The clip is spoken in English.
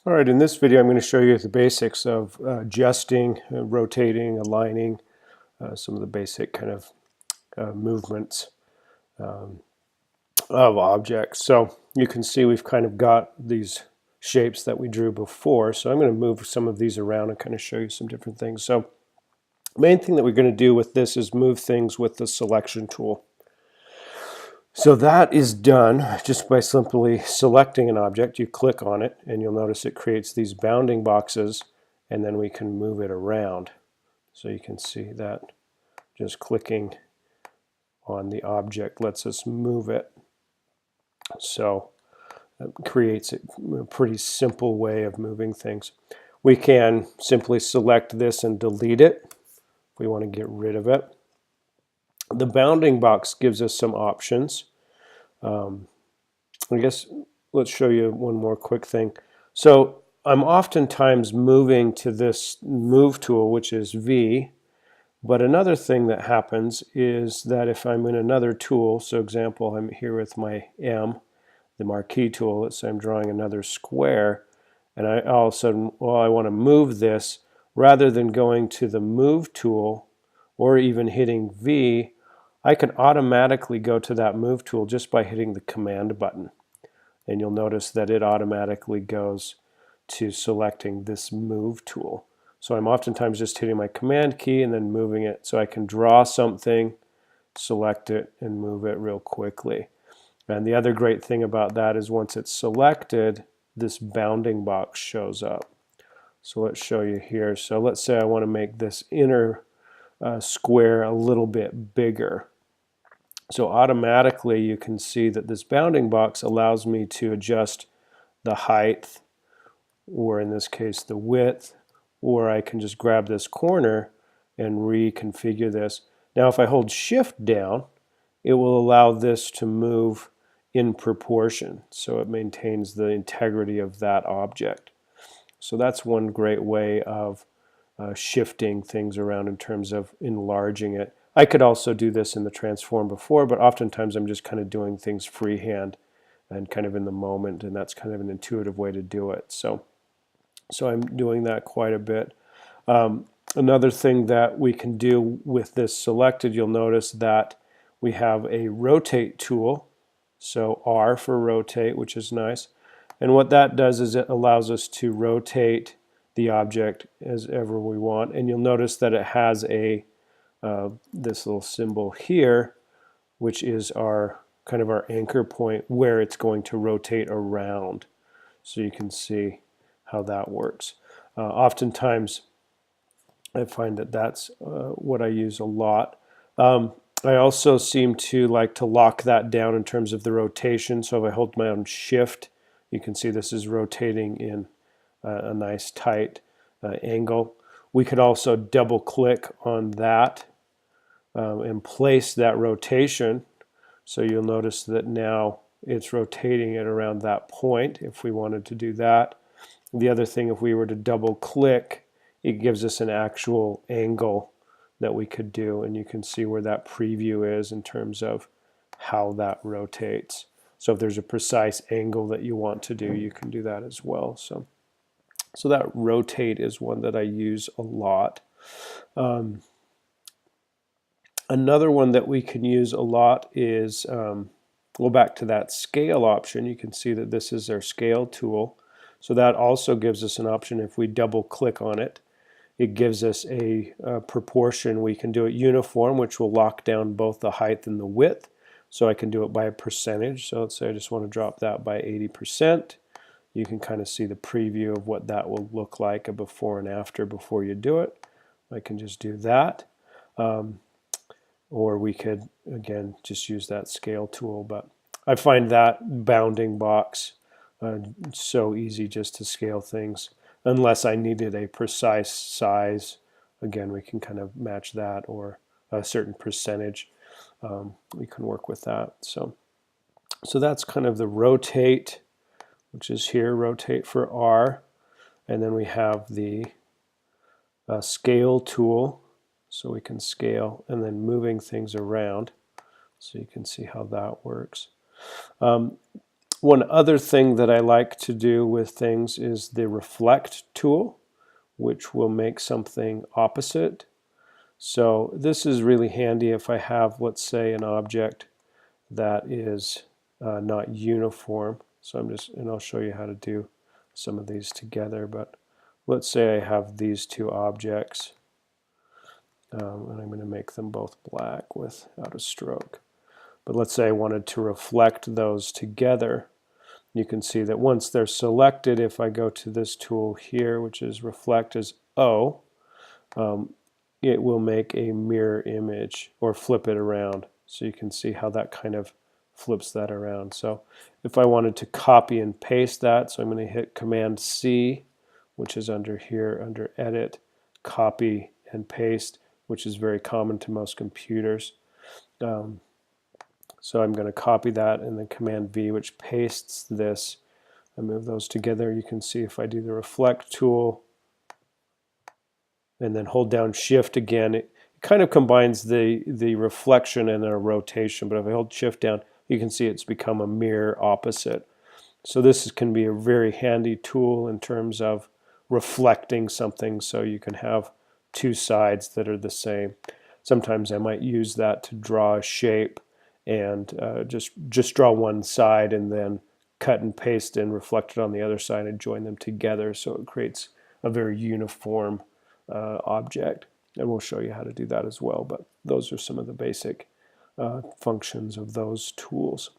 All right, in this video I'm going to show you the basics of adjusting, rotating, aligning, some of the basic kind of movements um, of objects. So you can see we've kind of got these shapes that we drew before, so I'm going to move some of these around and kind of show you some different things. So the main thing that we're going to do with this is move things with the selection tool. So that is done just by simply selecting an object. You click on it and you'll notice it creates these bounding boxes, and then we can move it around. So you can see that just clicking on the object lets us move it. So it creates a pretty simple way of moving things. We can simply select this and delete it if we want to get rid of it. The bounding box gives us some options. I guess let's show you one more quick thing. So I'm oftentimes moving to this move tool, which is V, but another thing that happens is that if I'm in another tool, so example, I'm here with my M, the marquee tool, let's say I'm drawing another square, and I all of a sudden, well, I want to move this, rather than going to the move tool or even hitting V, I can automatically go to that move tool just by hitting the command button. And you'll notice that it automatically goes to selecting this move tool. So I'm oftentimes just hitting my command key and then moving it, so I can draw something, select it, and move it real quickly. And the other great thing about that is once it's selected, this bounding box shows up. So let's show you here. So let's say I want to make this inner square a little bit bigger. So automatically you can see that this bounding box allows me to adjust the height, or in this case the width, or I can just grab this corner and reconfigure this. Now if I hold shift down, it will allow this to move in proportion, so it maintains the integrity of that object. So that's one great way of shifting things around in terms of enlarging it. I could also do this in the transform before, but oftentimes I'm just kind of doing things freehand and kind of in the moment, and that's kind of an intuitive way to do it. So I'm doing that quite a bit. Another thing that we can do with this selected, you'll notice that we have a rotate tool, so R for rotate, which is nice. And what that does is it allows us to rotate the object as ever we want. And you'll notice that it has a this little symbol here, which is our kind of our anchor point where it's going to rotate around. So you can see how that works. Oftentimes I find that that's what I use a lot. I also seem to like to lock that down in terms of the rotation. So if I hold my own shift, you can see this is rotating in a nice tight angle. We could also double click on that and place that rotation. So you'll notice that now it's rotating it around that point if we wanted to do that. The other thing, if we were to double click, it gives us an actual angle that we could do, and you can see where that preview is in terms of how that rotates. So if there's a precise angle that you want to do, you can do that as well. So that rotate is one that I use a lot. Another one that we can use a lot is, go back to that scale option. You can see that this is our scale tool. So that also gives us an option if we double click on it. It gives us a proportion. We can do it uniform, which will lock down both the height and the width. So I can do it by a percentage. So let's say I just want to drop that by 80%. You can kind of see the preview of what that will look like, a before and after before you do it. I can just do that. Or we could, again, just use that scale tool. But I find that bounding box so easy just to scale things. Unless I needed a precise size, again, we can kind of match that, or a certain percentage. We can work with that. So that's kind of the rotate, which is here, rotate for R. And then we have the scale tool, so we can scale, and then moving things around. So you can see how that works. One other thing that I like to do with things is the reflect tool, which will make something opposite. So this is really handy if I have, let's say, an object that is not uniform. So and I'll show you how to do some of these together, but let's say I have these two objects, and I'm going to make them both black without a stroke. But let's say I wanted to reflect those together. You can see that once they're selected, if I go to this tool here, which is reflect as O, it will make a mirror image or flip it around. So you can see how that kind of flips that around. So if I wanted to copy and paste that, so I'm going to hit Command C, which is under here, under Edit, Copy and Paste, which is very common to most computers. So I'm going to copy that, and then Command V, which pastes this. I move those together. You can see if I do the reflect tool and then hold down Shift again, it kind of combines the reflection and a rotation. But if I hold Shift down, you can see it's become a mirror opposite. So this can be a very handy tool in terms of reflecting something, so you can have two sides that are the same. Sometimes I might use that to draw a shape and just draw one side and then cut and paste and reflect it on the other side and join them together, so it creates a very uniform object. And we'll show you how to do that as well, but those are some of the basic functions of those tools.